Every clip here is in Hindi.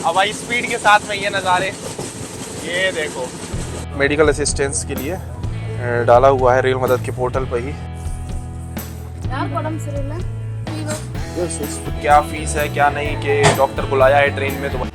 हवाई स्पीड के साथ में ये नज़ारे, ये देखो। मेडिकल असिस्टेंस के लिए डाला हुआ है रेल मदद के पोर्टल पर ही। क्या फीस है क्या नहीं कि डॉक्टर बुलाया है ट्रेन में तो।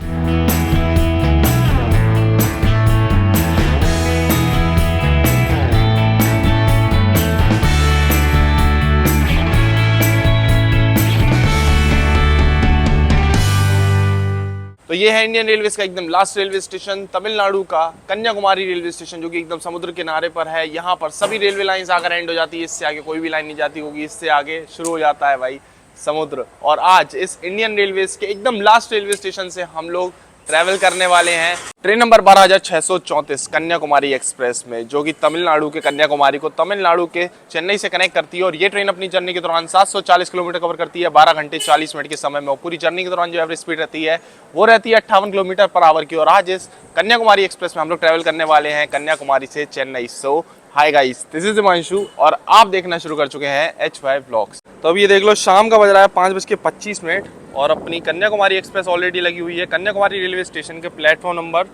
तो ये है इंडियन रेलवेज का एकदम लास्ट रेलवे स्टेशन, तमिलनाडु का कन्याकुमारी रेलवे स्टेशन, जो कि एकदम समुद्र किनारे पर है। यहाँ पर सभी रेलवे लाइंस आकर एंड हो जाती है, इससे आगे कोई भी लाइन नहीं जाती होगी, इससे आगे शुरू हो जाता है भाई समुद्र। और आज इस इंडियन रेलवेज के एकदम लास्ट रेलवे स्टेशन से हम लोग ट्रैवल करने वाले हैं ट्रेन नंबर 12,634 कन्याकुमारी एक्सप्रेस में, जो कि तमिलनाडु के कन्याकुमारी को तमिलनाडु के चेन्नई से कनेक्ट करती है। और ये ट्रेन अपनी जर्नी के दौरान 740 किलोमीटर कवर करती है 12 घंटे 40 मिनट के समय में। और पूरी जर्नी के दौरान जो एवरेज स्पीड रहती है वो रहती है 58 किलोमीटर पर आवर की। और आज इस कन्याकुमारी एक्सप्रेस में हम लोग ट्रैवल करने वाले हैं कन्याकुमारी से Chennai. So hi guys, this is Himanshu और आप देखना शुरू कर चुके हैं H5 व्लॉग्स। तो अब ये देख लो, शाम का बज रहा है 5:25 और अपनी कन्याकुमारी एक्सप्रेस ऑलरेडी लगी हुई है कन्याकुमारी रेलवे स्टेशन के प्लेटफॉर्म नंबर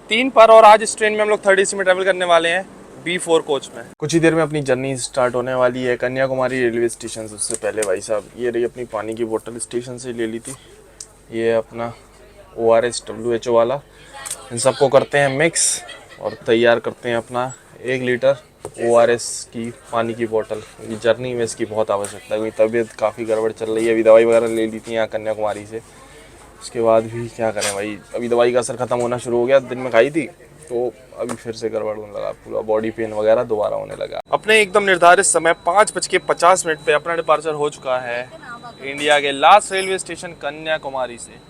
3 पर। और आज इस ट्रेन में हम लोग 3rd AC में ट्रैवल करने वाले हैं B4 कोच में। कुछ ही देर में अपनी जर्नी स्टार्ट होने वाली है कन्याकुमारी रेलवे स्टेशन से। उससे पहले भाई साहब ये रही अपनी पानी की बोतल, स्टेशन से ले ली थी। ये अपना ORS WHO वाला, इन सबको करते हैं मिक्स और तैयार करते हैं अपना 1 लीटर ORS की पानी की बोतल। जर्नी में इसकी बहुत आवश्यकता है, क्योंकि तबीयत काफ़ी गड़बड़ चल रही है। अभी दवाई वगैरह ले ली थी यहाँ कन्याकुमारी से, उसके बाद भी क्या करें भाई, अभी दवाई का असर ख़त्म होना शुरू हो गया। दिन में खाई थी तो अभी फिर से गड़बड़ होने लगा, पूरा बॉडी पेन वगैरह दोबारा होने लगा। अपने एकदम निर्धारित समय 5:50 पे अपना डिपार्चर हो चुका है इंडिया के लास्ट रेलवे स्टेशन कन्याकुमारी से।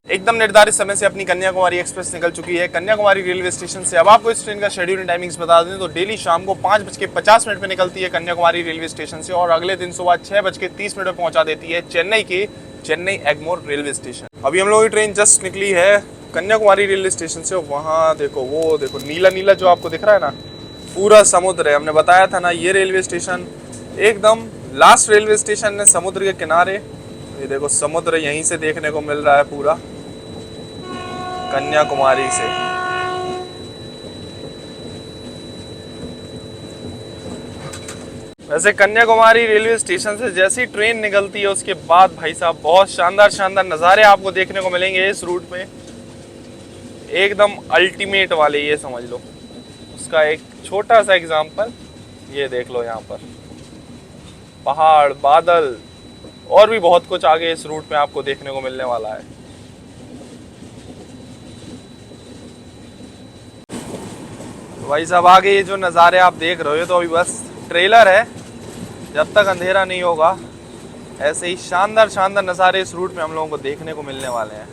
एकदम निर्धारित समय से अपनी कन्याकुमारी एक्सप्रेस निकल चुकी है कन्याकुमारी रेलवे स्टेशन से। अब आपको इस ट्रेन का शेड्यूल एंड टाइमिंग्स बता दें तो डेली शाम को 5:50 पे निकलती है कन्याकुमारी रेलवे स्टेशन से और अगले दिन सुबह 6:30 पे पहुंचा देती है चेन्नई के चेन्नई एगमोर रेलवे स्टेशन। अभी हम लोगों की ट्रेन जस्ट निकली है कन्याकुमारी रेलवे स्टेशन से। वहाँ देखो, वो देखो नीला नीला जो आपको दिख रहा है ना, पूरा समुद्र है। हमने बताया था ना, ये रेलवे स्टेशन एकदम लास्ट रेलवे स्टेशन है समुद्र के किनारे। ये देखो समुद्र यहीं से देखने को मिल रहा है पूरा कन्याकुमारी से। वैसे कन्याकुमारी रेलवे स्टेशन से जैसे ही ट्रेन निकलती है उसके बाद भाई साहब बहुत शानदार शानदार नज़ारे आपको देखने को मिलेंगे इस रूट पे, एकदम अल्टीमेट वाले। ये समझ लो, उसका एक छोटा सा एग्जांपल ये देख लो, यहाँ पर पहाड़, बादल और भी बहुत कुछ आगे इस रूट में आपको देखने को मिलने वाला है। भाई साहब आगे ये जो नज़ारे आप देख रहे हो तो अभी बस ट्रेलर है, जब तक अंधेरा नहीं होगा ऐसे ही शानदार शानदार नज़ारे इस रूट में हम लोगों को देखने को मिलने वाले हैं।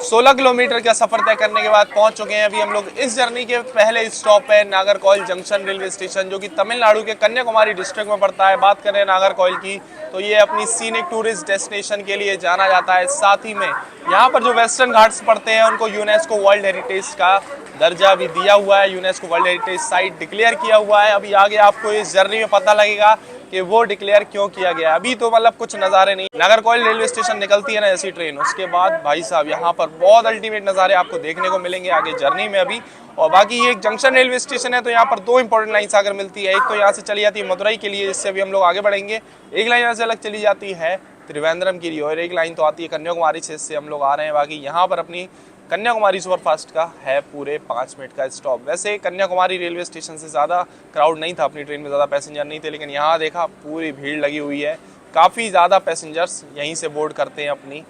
सोलह किलोमीटर का सफर तय करने के बाद पहुंच चुके हैं अभी हम लोग इस जर्नी के पहले स्टॉप है नागरकोइल जंक्शन रेलवे स्टेशन, जो कि तमिलनाडु के कन्याकुमारी डिस्ट्रिक्ट में पड़ता है। बात करें नागरकोइल की तो ये अपनी सीनिक टूरिस्ट डेस्टिनेशन के लिए जाना जाता है। साथ ही में यहाँ पर जो वेस्टर्न घाट्स पड़ते हैं उनको यूनेस्को वर्ल्ड हेरिटेज का दर्जा भी दिया हुआ है, UNESCO world heritage site declare किया हुआ है। अभी आगे आपको इस जर्नी में पता लगेगा कि वो डिक्लेयर क्यों किया गया। अभी तो मतलब कुछ नज़ारे नहीं। नागरकोइल रेलवे स्टेशन निकलती है ना ऐसी ट्रेन, उसके बाद भाई साहब यहाँ पर बहुत अल्टीमेट नज़ारे आपको देखने को मिलेंगे आगे जर्नी में अभी। और बाकी ये एक जंक्शन रेलवे स्टेशन है तो यहाँ पर दो इंपॉर्टेंट लाइन्स आकर मिलती है। एक तो यहाँ से चली जाती है मदुरई के लिए, जिससे अभी हम लोग आगे बढ़ेंगे। एक लाइन यहाँ से अलग चली जाती है त्रिवेंद्रम के लिए और एक लाइन तो आती है कन्याकुमारी से, इससे हम लोग आ रहे हैं। बाकी यहाँ पर अपनी कन्याकुमारी सुपरफास्ट का है पूरे 5 मिनट का स्टॉप। वैसे कन्याकुमारी रेलवे स्टेशन से ज़्यादा क्राउड नहीं था, अपनी ट्रेन में ज़्यादा पैसेंजर नहीं थे, लेकिन यहाँ देखा पूरी भीड़ लगी हुई है। काफ़ी ज़्यादा पैसेंजर्स यहीं से बोर्ड करते हैं अपनी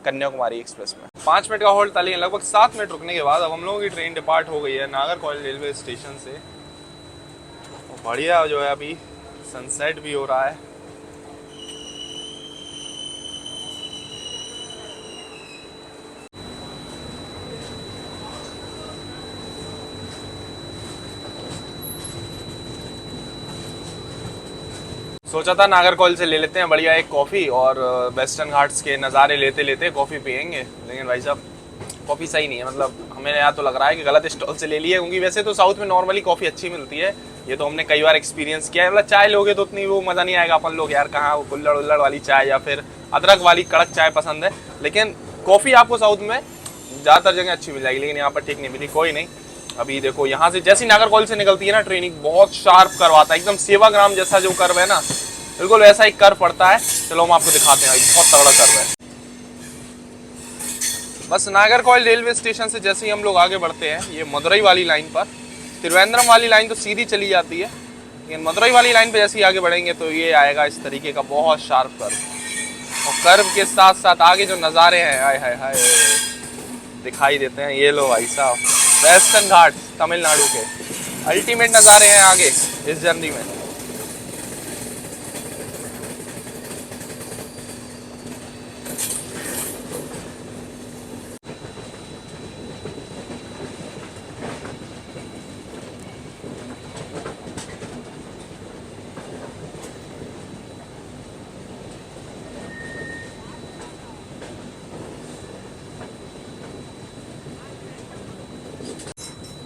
कन्याकुमारी एक्सप्रेस में। 5 मिनट का होल्ड था, लेकिन लगभग 7 मिनट रुकने के बाद अब हम लोगों की ट्रेन डिपार्ट हो गई है नागरकोइल रेलवे स्टेशन से। बढ़िया जो है अभी सनसेट भी हो रहा है। सोचा था नागरकोइल से ले लेते हैं बढ़िया एक कॉफ़ी और वेस्टर्न घाट्स के नज़ारे लेते लेते कॉफ़ी पियेंगे, लेकिन भाई साहब कॉफ़ी सही नहीं है। मतलब हमें यहाँ तो लग रहा है कि गलत स्टॉल से ले लिया, क्योंकि वैसे तो साउथ में नॉर्मली कॉफ़ी अच्छी मिलती है, ये तो हमने कई बार एक्सपीरियंस किया है। मतलब चाय लोगे तो उतनी वो मज़ा नहीं आएगा। अपन लोग यार कहाँ वो कुल्लड़ उल्लड़ वाली चाय या फिर अदरक वाली कड़क चाय पसंद है, लेकिन कॉफ़ी आपको साउथ में ज़्यादातर जगह अच्छी मिल जाएगी, लेकिन यहाँ पर ठीक नहीं मिली। कोई नहीं, अभी देखो यहाँ से जैसी नागरकोइल से निकलती है ना ट्रेन, बहुत शार्प करवाता है, एकदम सेवाग्राम जैसा जो कर्व है ना, बिल्कुल वैसा एक कर्व पड़ता है। चलो हम आपको दिखाते हैं, बहुत तगड़ा कर्व है। बस नागरकोइल रेलवे स्टेशन से जैसे ही हम लोग आगे बढ़ते हैं, ये मदुरई वाली लाइन पर, त्रिवेंद्रम वाली लाइन तो सीधी चली जाती है, लेकिन मदुरई वाली लाइन पे जैसे ही आगे बढ़ेंगे तो ये आएगा इस तरीके का बहुत शार्प कर्व। और कर्व के साथ साथ आगे जो नज़ारे हैं, हाय हाय हाय, दिखाई देते हैं। ये लो भाई साहब, वेस्टर्न घाट तमिलनाडु के अल्टीमेट नज़ारे हैं आगे इस जर्नी में।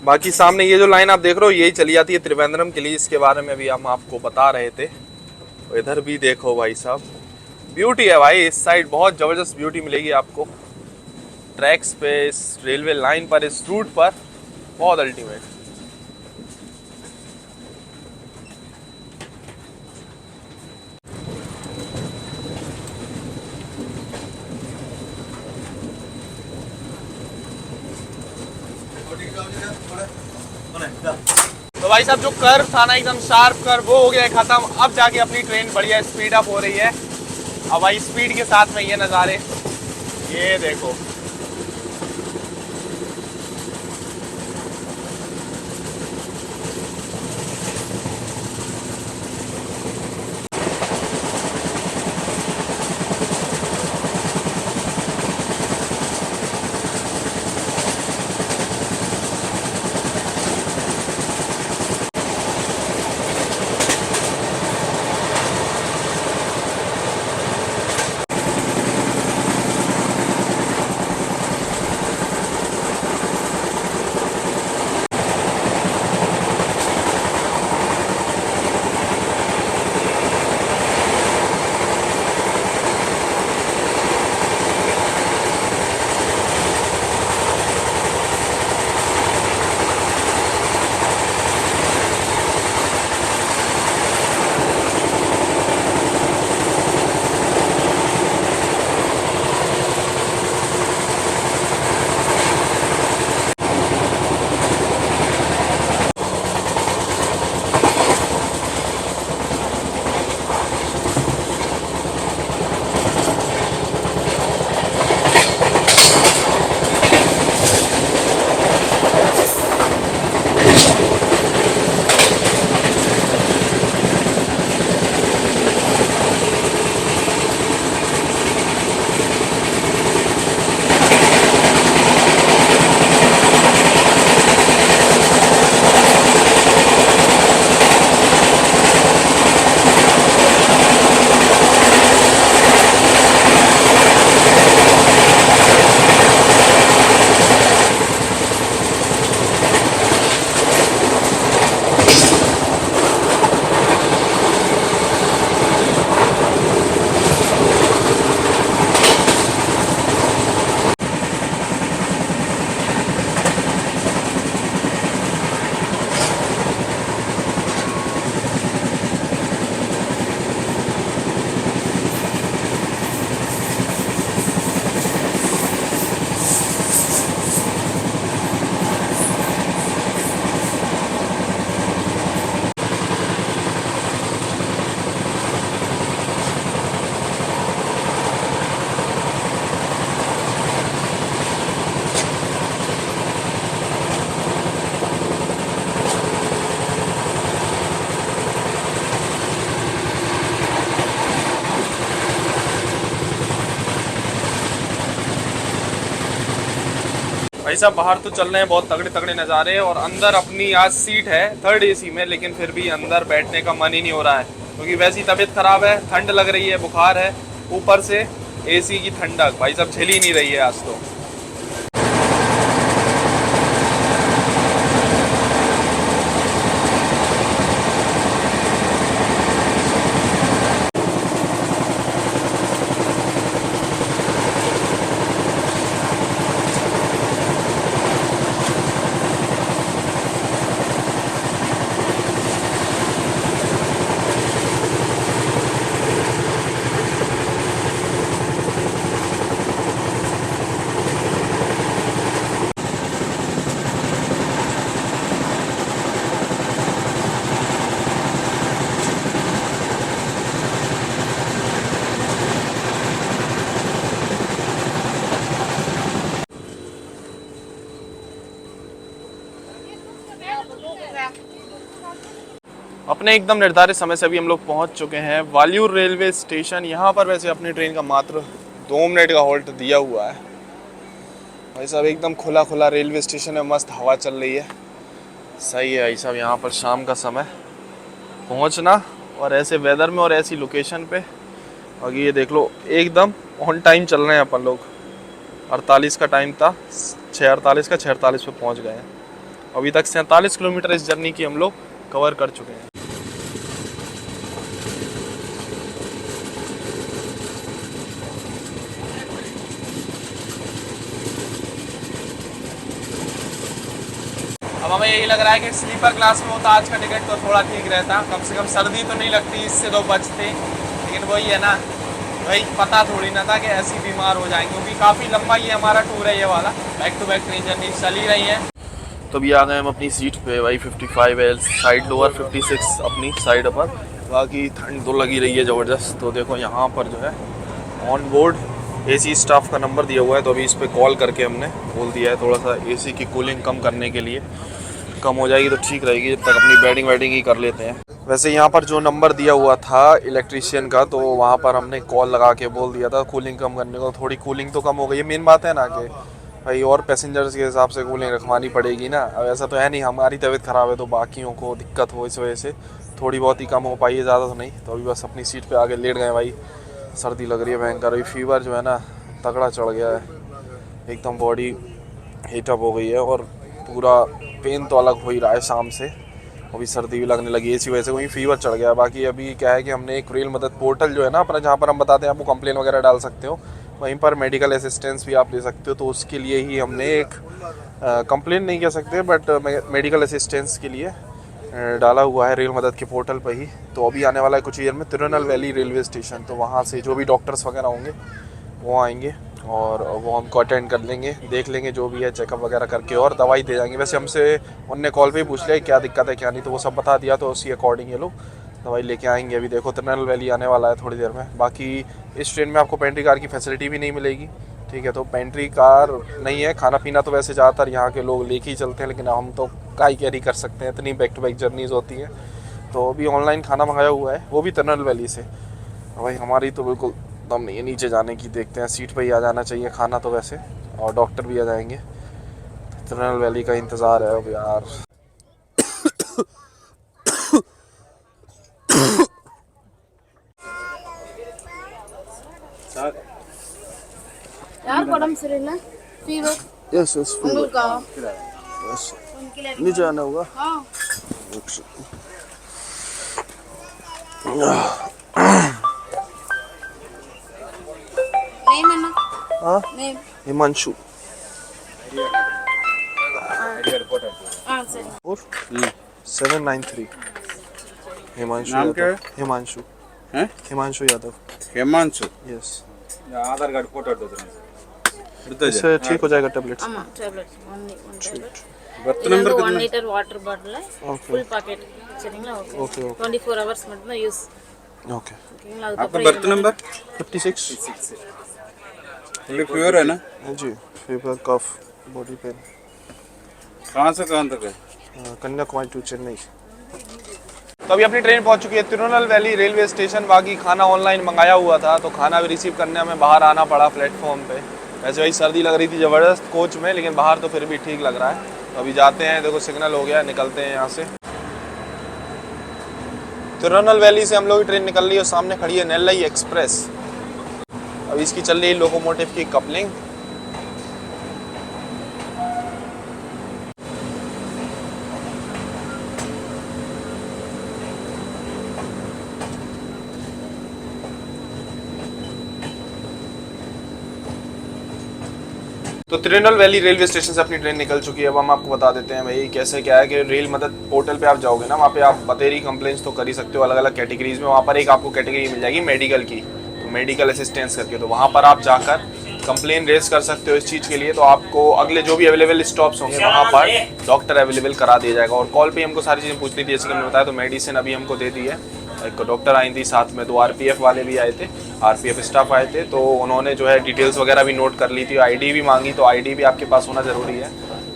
बाकी सामने ये जो लाइन आप देख रहे हो यही चली जाती है त्रिवेंद्रम के लिए, इसके बारे में भी हम आपको बता रहे थे। तो इधर भी देखो भाई साहब, ब्यूटी है भाई, इस साइड बहुत ज़बरदस्त ब्यूटी मिलेगी आपको ट्रैक्स पे, इस रेलवे लाइन पर, इस रूट पर, बहुत अल्टीमेट। तो भाई साहब जो कर्व था ना, एकदम शार्प कर्व, वो हो गया है खत्म। अब जाके अपनी ट्रेन बढ़िया स्पीड अप हो रही है। अब भाई स्पीड के साथ में ये नज़ारे, ये देखो। भाई साहब बाहर तो चल रहे हैं बहुत तगड़े तगड़े नज़ारे, और अंदर अपनी आज सीट है 3rd AC में, लेकिन फिर भी अंदर बैठने का मन ही नहीं हो रहा है क्योंकि वैसी तबीयत ख़राब है, ठंड लग रही है, बुखार है, ऊपर से AC की ठंडक भाई साहब झेल ही नहीं रही है आज तो। अपने एकदम निर्धारित समय से अभी हम लोग पहुंच चुके हैं वालियूर रेलवे स्टेशन। यहाँ पर वैसे अपनी ट्रेन का मात्र 2 मिनट का हॉल्ट दिया हुआ है। भाई साहब एकदम खुला खुला रेलवे स्टेशन है, मस्त हवा चल रही है, सही है भाई साहब। यहाँ पर शाम का समय पहुँचना और ऐसे वेदर में और ऐसी लोकेशन पे, और ये देख लो एकदम ऑन टाइम चल रहे हैं अपन लोग। 48 का टाइम था, 6:48 का 6:48 पे पहुँच गए हैं। अभी तक 47 किलोमीटर इस जर्नी की हम लोग कवर कर चुके हैं। अब हमें यही लग रहा है कि स्लीपर क्लास में होता आज का टिकट तो थोड़ा ठीक रहता, कम से कम सर्दी तो नहीं लगती, इससे तो बचते। लेकिन वही है ना भाई, पता थोड़ी ना था कि ऐसी बीमार हो जाएंगे, क्योंकि काफ़ी लंबा ये हमारा टूर है, ये वाला back to back train journey चल ही रही है। तो अभी आ गए हम अपनी सीट पे भाई, 55L साइड लोअर, 56 अपनी साइड अपर। बाकी ठंड तो लगी रही है ज़बरदस्त। तो देखो यहाँ पर जो है ऑन बोर्ड AC स्टाफ का नंबर दिया हुआ है, तो अभी इस पर कॉल करके हमने बोल दिया है थोड़ा सा AC की कूलिंग कम करने के लिए। कम हो जाएगी तो ठीक रहेगी, जब तक अपनी बैटिंग वैटिंग ही कर लेते हैं। वैसे यहाँ पर जो नंबर दिया हुआ था इलेक्ट्रीशियन का, तो वहाँ पर हमने कॉल लगा के बोल दिया था कूलिंग कम करने को। थोड़ी कूलिंग तो कम हो गई है, मेन बात है ना कि भाई और पैसेंजर्स के हिसाब से कूलिंग रखवानी पड़ेगी ना। अब ऐसा तो है नहीं हमारी तबीयत ख़राब है तो बाकियों को दिक्कत हो, इस वजह से थोड़ी बहुत ही कम हो पाई है, ज़्यादा तो नहीं। तो अभी बस अपनी सीट पे आके लेट गए भाई, सर्दी लग रही है भयंकर। अभी फीवर जो है ना तगड़ा चढ़ गया है, एकदम बॉडी हीटअप हो गई है, और पूरा पेन तो अलग हो ही रहा है शाम से। अभी सर्दी भी लगने लगी है, इसी वजह से वहीं फीवर चढ़ गया है। बाकी अभी क्या है कि हमने एक रेल मदद पोर्टल जो है ना अपना, जहाँ पर हम बताते हैं आपको कंप्लेन वगैरह डाल सकते हो, वहीं पर मेडिकल असिस्टेंस भी आप ले सकते हो। तो उसके लिए ही हमने एक कंप्लेन नहीं कह सकते बट मेडिकल असिस्टेंस के लिए डाला हुआ है रेल मदद के पोर्टल पर ही। तो अभी आने वाला है कुछ ईयर में तिरुनेलवेली रेलवे स्टेशन, तो वहाँ से जो भी डॉक्टर्स वगैरह होंगे वो आएंगे और वो हमको अटेंड कर लेंगे, देख लेंगे जो भी है, चेकअप वगैरह करके और दवाई दे जाएंगे। वैसे हमसे उनने कॉल पे ही पूछ लिया क्या दिक्कत है क्या नहीं, तो वो सब बता दिया, तो उसी अकॉर्डिंग ये लोग दवाई लेके आएंगे। अभी देखो तिरुनेलवेली आने वाला है थोड़ी देर में। बाकी इस ट्रेन में आपको पेंट्री कार की फैसिलिटी भी नहीं मिलेगी, ठीक है। तो पेंट्री कार नहीं है, खाना पीना तो वैसे ज़्यादातर यहाँ के लोग लेके ही चलते हैं, लेकिन हम तो क्या ही कैरी कर सकते हैं, इतनी बैक टू बैक जर्नीज़ होती हैं। तो अभी ऑनलाइन खाना मंगाया हुआ है, वो भी तिरुनेलवेली से। भाई हमारी तो बिल्कुल दम नहीं है नीचे जाने की, देखते हैं सीट पे ही आ जाना चाहिए खाना तो वैसे, और डॉक्टर भी आ जाएंगे। तिरुनेलवेली का इंतज़ार है अब यार। यार पड़म सरिल्ला फीवर यस यस बस नीचे आना होगा। हाँ नेम अन्ना हाँ नेम हिमांशु हाँ सर 793 हिमांशु नाम क्या यादव। हिमांशु हैं? हिमांशु यादव हेमांशु यस। आधार कार्ड फोटो इससे ठीक हो जाएगा टेबलेट्स। अम्मा tablet one tablet birth number 1 litre water bottle okay full packet சரிங்களா ओके ஓகே ओके 24 hours மட்டும் தான் யூஸ் ओके। ஓகேங்களா आपका அதுக்கு बर्थ नंबर 56 प्योर है ना? जी, फीवर कफ बॉडी पेन। कहाँ से कहाँ तक है? कन्याकुमारी टू चेन्नई। तो अभी अपनी ट्रेन पहुंच चुकी है तिरुनेलवेली रेलवे स्टेशन। बाकी खाना ऑनलाइन मंगाया हुआ था, तो खाना भी रिसीव करने हमें बाहर आना पड़ा प्लेटफॉर्म पे। वैसे भाई सर्दी लग रही थी ज़बरदस्त कोच में, लेकिन बाहर तो फिर भी ठीक लग रहा है। तो अभी जाते हैं, देखो सिग्नल हो गया, निकलते हैं यहाँ से। तिरुनेल वैली से हम लोग की ट्रेन निकल रही है और सामने खड़ी है नेल्लई एक्सप्रेस। अब इसकी चल रही है लोकोमोटिव की कपलिंग। तो तिरुनेल वैली रेलवे स्टेशन से अपनी ट्रेन निकल चुकी है। अब हम आपको बता देते हैं भाई कैसे क्या है कि रेल मदद पोर्टल पे आप जाओगे ना, वहाँ पे आप बतेरी कंप्लेंट्स तो कर ही सकते हो अलग अलग कैटेगरीज में। वहाँ पर एक आपको कैटेगरी मिल जाएगी मेडिकल की, तो मेडिकल असिस्टेंस करके, तो वहाँ पर आप जाकर कंप्लेन रेज कर सकते हो इस चीज़ के लिए। तो आपको अगले जो भी अवेलेबल स्टॉप्स होंगे वहाँ पर डॉक्टर अवेलेबल करा दिया जाएगा। और कॉल पे हमको सारी चीज़ें पूछनी थी, जैसे कि हमने बताया। तो मेडिसिन अभी हमको दे दी है, एक डॉक्टर आई थी, साथ में 2 आरपीएफ वाले भी आए थे, आरपीएफ स्टाफ आए थे। तो उन्होंने जो है डिटेल्स वगैरह भी नोट कर ली थी, आईडी भी मांगी। तो आईडी भी आपके पास होना ज़रूरी है,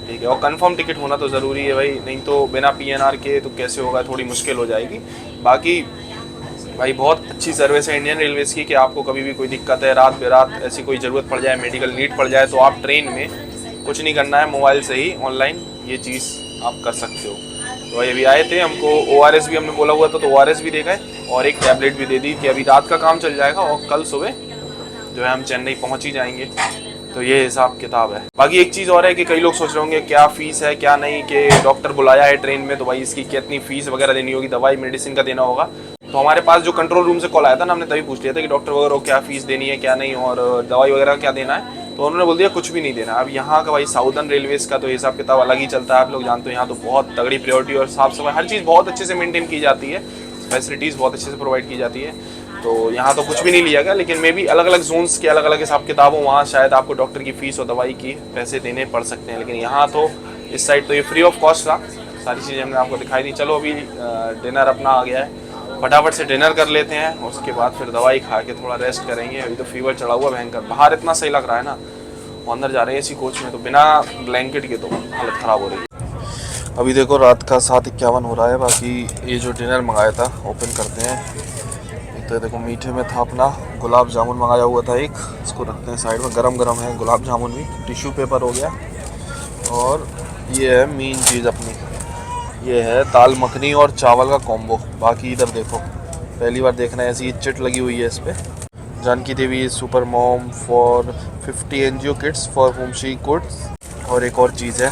ठीक है। और कंफर्म टिकट होना तो ज़रूरी है भाई, नहीं तो बिना पीएनआर के तो कैसे होगा, थोड़ी मुश्किल हो जाएगी। बाकी भाई बहुत अच्छी सर्विस है इंडियन रेलवेज़ की कि आपको कभी भी कोई दिक्कत है, रात बेरात ऐसी कोई ज़रूरत पड़ जाए, मेडिकल नीड पड़ जाए, तो आप ट्रेन में कुछ नहीं करना है, मोबाइल से ही ऑनलाइन ये चीज़ आप कर सकते हो। तो भाई अभी आए थे, हमको ORS भी हमने बोला हुआ था, तो ORS भी देखा है और एक टैबलेट भी दे दी कि अभी रात का काम चल जाएगा और कल सुबह जो है हम चेन्नई पहुंच ही जाएंगे। तो ये हिसाब किताब है। बाकी एक चीज़ और है कि कई लोग सोच रहे होंगे क्या फ़ीस है क्या नहीं, कि डॉक्टर बुलाया है ट्रेन में तो भाई इसकी कितनी फ़ीस वगैरह देनी होगी, दवाई मेडिसिन का देना होगा। तो हमारे पास जो कंट्रोल रूम से कॉल आया था ना, हमने तभी पूछ लिया था कि डॉक्टर वगैरह को क्या फ़ीस देनी है क्या नहीं, और दवाई वगैरह क्या देना है। तो उन्होंने बोल दिया कुछ भी नहीं देना। अब यहाँ का भाई साउदर्न रेलवेज़ का तो हिसाब किताब अलग ही चलता है, आप लोग जानते हो। यहाँ तो बहुत तगड़ी प्रायोरिटी और साफ़ सफाई हर चीज़ बहुत अच्छे से मेंटेन की जाती है, फैसिलिटीज़ बहुत अच्छे से प्रोवाइड की जाती है। तो यहाँ तो कुछ भी नहीं लिया गया, लेकिन मे भी अलग अलग जोन्स के अलग अलग हिसाब किताब हो, वहाँ शायद आपको डॉक्टर की फ़ीस और दवाई की पैसे देने पड़ सकते हैं। लेकिन यहाँ तो इस साइड तो ये फ्री ऑफ कॉस्ट था, सारी चीज़ें हमने आपको दिखाई दी। चलो अभी डिनर अपना आ गया है, फटाफट से डिनर कर लेते हैं, उसके बाद फिर दवाई खा के थोड़ा रेस्ट करेंगे। अभी तो फीवर चढ़ा हुआ भयंकर, बाहर इतना सही लग रहा है ना, अंदर जा रहे हैं इसी कोच में तो बिना ब्लैंकेट के तो हालत ख़राब हो रही है। अभी देखो रात का 7:51 हो रहा है। बाकी ये जो डिनर मंगाया था ओपन करते हैं। एक तो देखो मीठे में था अपना गुलाब जामुन मंगाया हुआ था एक, इसको रखते हैं साइड में, गरम गरम है गुलाब जामुन भी, टिश्यू पेपर हो गया। और ये है मेन चीज़ अपनी, ये है दाल मखनी और चावल का कॉम्बो। बाकी इधर देखो पहली बार देखना है, ऐसी चिट लगी हुई है इस पर, Janaki Devi super mom for 50 NGO kids for home she goods. और एक और चीज़ है,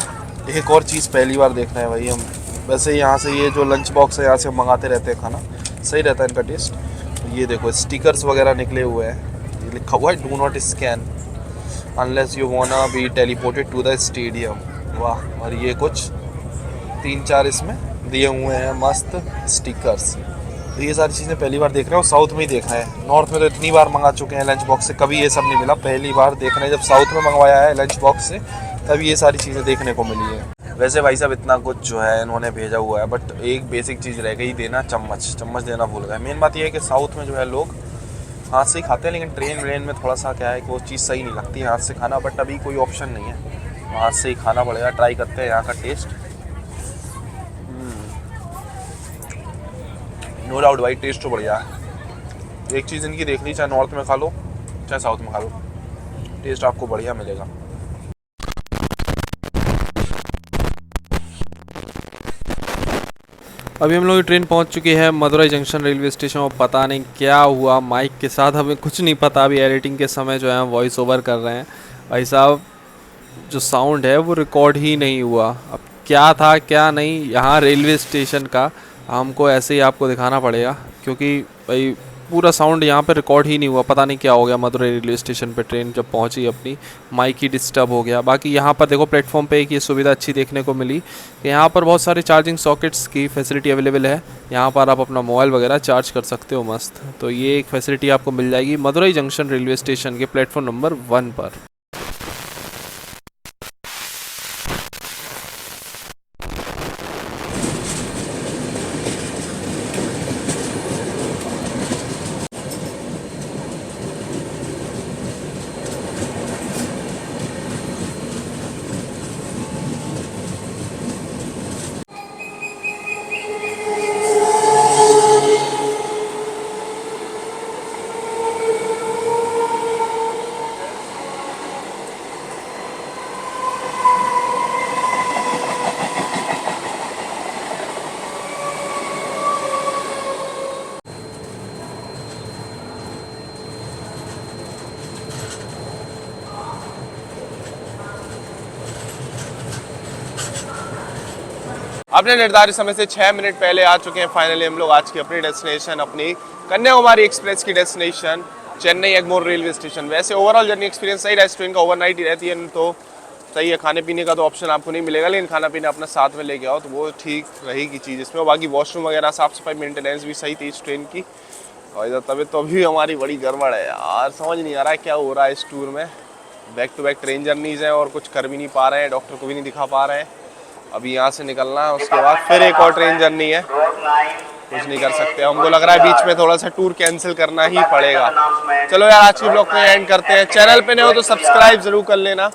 एक और चीज़ पहली बार देखना है भाई हम। वैसे यहाँ से ये जो लंच बॉक्स है यहाँ से हम मंगाते रहते हैं खाना, सही रहता है इनका टेस्ट। तो ये देखो स्टिकर्स वगैरह निकले हुए हैं, ये लिखा हुआ है do not scan unless you wanna be teleported to the stadium. वाह। और ये कुछ 3-4 इसमें दिए हुए हैं मस्त स्टिकर्स। तो ये सारी चीज़ें पहली बार देख रहे हो, साउथ में ही देखना है। नॉर्थ में तो इतनी बार मंगा चुके हैं लंच बॉक्स से, कभी ये सब नहीं मिला। पहली बार देख रहे हैं, जब साउथ में मंगवाया है लंच बॉक्स से तब ये सारी चीज़ें देखने को मिली है। वैसे भाई साहब इतना कुछ जो है इन्होंने भेजा हुआ है, बट एक बेसिक चीज़ रह गई देना, चम्मच देना भूल गए। मेन बात यह है कि साउथ में जो है लोग हाथ से ही खाते हैं, लेकिन ट्रेन में थोड़ा सा क्या है कि वो चीज़ सही नहीं लगती हाथ से खाना। बट अभी कोई ऑप्शन नहीं है, हाथ से ही खाना पड़ेगा। ट्राई करते हैं यहाँ का टेस्ट। नो डाउट भाई टेस्ट तो बढ़िया है। एक चीज़ इनकी देख ली, चाहे नॉर्थ में खा लो चाहे साउथ में खा लो, टेस्ट आपको बढ़िया मिलेगा। अभी हम लोग की ट्रेन पहुंच चुकी है मदुरई जंक्शन रेलवे स्टेशन। और पता नहीं क्या हुआ माइक के साथ, हमें कुछ नहीं पता। अभी एडिटिंग के समय जो है हम वॉइस ओवर कर रहे हैं भाई साहब, जो साउंड है वो रिकॉर्ड ही नहीं हुआ। अब क्या था क्या नहीं, यहाँ रेलवे स्टेशन का हमको ऐसे ही आपको दिखाना पड़ेगा, क्योंकि भाई पूरा साउंड यहाँ पे रिकॉर्ड ही नहीं हुआ। पता नहीं क्या हो गया मदुरई रेलवे स्टेशन पे, ट्रेन जब पहुँची अपनी माइक ही डिस्टर्ब हो गया। बाकी यहाँ पर देखो प्लेटफॉर्म पे एक ये सुविधा अच्छी देखने को मिली कि यहाँ पर बहुत सारे चार्जिंग सॉकेट्स की फैसिलिटी अवेलेबल है। यहाँ पर आप अपना मोबाइल वगैरह चार्ज कर सकते हो मस्त। तो ये एक फैसिलिटी आपको मिल जाएगी मदुरई जंक्शन रेलवे स्टेशन के प्लेटफॉर्म नंबर 1 पर। अपने निर्धारित समय से 6 मिनट पहले आ चुके हैं फाइनली हम लोग आज की अपनी डेस्टिनेशन, अपनी कन्याकुमारी एक्सप्रेस की destination Chennai Egmore railway station. वैसे ओवरऑल जर्नी एक्सपीरियंस सही रहा, इस ट्रेन का ओवरनाइट ही रहती है तो सही है। खाने पीने का तो ऑप्शन आपको नहीं मिलेगा, लेकिन खाना पीना अपना साथ में लेके आओ तो वो ठीक रहेगी चीज़ इसमें। और बाकी वॉशरूम वगैरह साफ सफाई मेंटेनेंस भी सही थी इस ट्रेन की। और इधर तबीयत तो अभी हमारी बड़ी गड़बड़ है यार, समझ नहीं आ रहा है क्या हो रहा है इस टूर में। Back to back train journeys हैं और कुछ कर भी नहीं पा रहे हैं, डॉक्टर को भी नहीं दिखा पा रहे हैं। अभी यहाँ से निकलना है, उसके बाद फिर एक और ट्रेन जर्नी है, कुछ नहीं कर सकते। हमको लग रहा है बीच में थोड़ा सा टूर कैंसिल करना ही पड़ेगा। चलो यार आज के ब्लॉग में एंड करते हैं। चैनल पे नए हो तो सब्सक्राइब जरूर कर लेना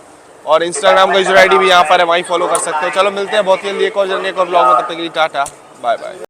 और इंस्टाग्राम का यूजर आईडी भी यहाँ पर है, वहीं फॉलो कर सकते हो। चलो मिलते हैं बहुत ही जल्दी एक और जर्नी एक और ब्लॉग में, तब तक के लिए टाटा बाय बाय।